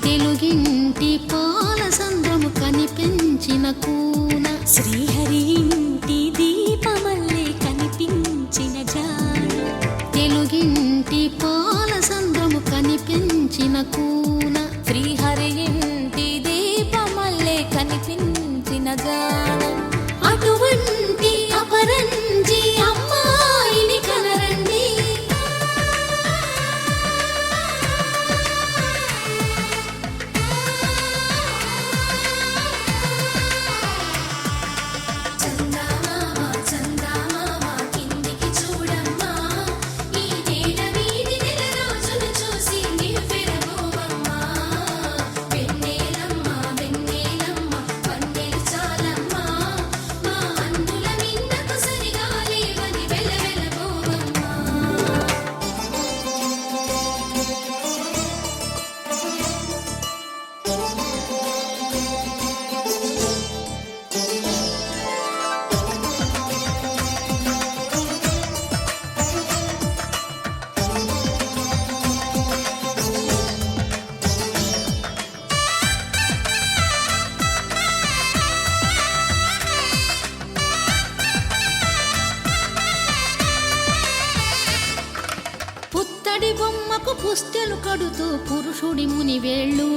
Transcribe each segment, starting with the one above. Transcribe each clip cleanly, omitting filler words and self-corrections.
తెలుగింటి పాల సంద్రము కనిపించిన కూన శ్రీహరి ఇంటి దీపమల్లే కనిపించిన జాన తెలుగింటి పాల సంద్రము కనిపించిన కూన శ్రీహరి ఇంటి దీపమల్లే కనిపించిన జాన అటువంటి అపరంజి అమ్మాయిని కనరండి. చందమామ చందమామ కిందికి చూడమ్మా, ఈ నేల వీధి నెల రోజులు చూసి నివ్వెరబోవమ్మా. వెన్నెలమ్మ వెన్నెలమ్మ వన్నెలు చాలమ్మా, మా అందుల మిన్నకు సరిగా లేవని వెలవెలబోవమ్మా. పుత్తడి బొమ్మకు పుస్తెలు కడుతూ పురుషుడి ముని వేళ్ళు,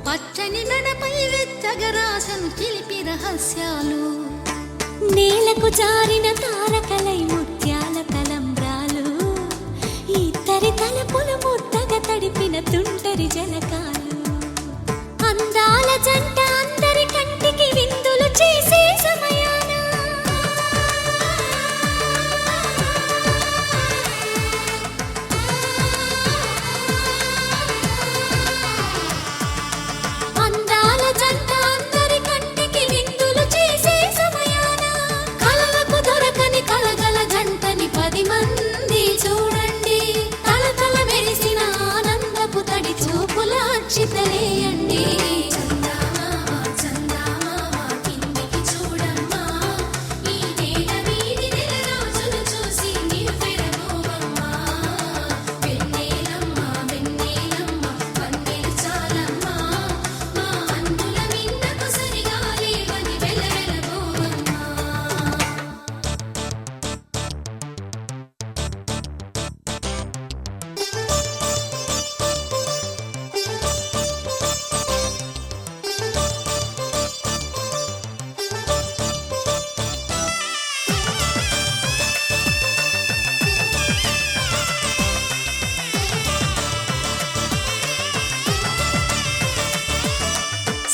పచ్చని మెడపై వెచ్చగరాసను చిలిపి రహస్యాలు. నేలకు జారిన తారకలై ముత్యాల తలంబ్రాలు, ఇద్దరి తలపులు ముద్దగా తడిపిన తుంటరి జలకాలు. అందాల జంట అందరి కంటికి విందులు చేసే సమయాన అందాల జంట అందరి కంటికి విందులు చేసే సమయాన కలలకు దొరకని కలగల జంటని 10 మంది చూడండి. తలతల మెరిసిన ఆనందపు తడి చూపుల అక్షితలేయండి. చందమామ చందమామ కిందికి చూడమ్మా, ఈ నేల వీధి నెల రోజులు చూసి నివ్వెరబోవమ్మా. వెన్నెలమ్మ వెన్నెలమ్మ వన్నెలు చాలమ్మా, మా అందుల మిన్నకు సరిగా లేవని వెలవెలబోవమ్మా.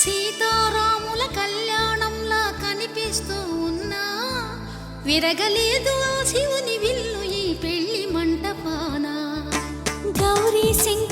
సీతారాముల కళ్యాణంలా కనిపిస్తూ ఉన్నా, విరగలేదు ఆ శివుని విల్లు ఈ పెళ్లి మంటపాన. గౌరీ శంకర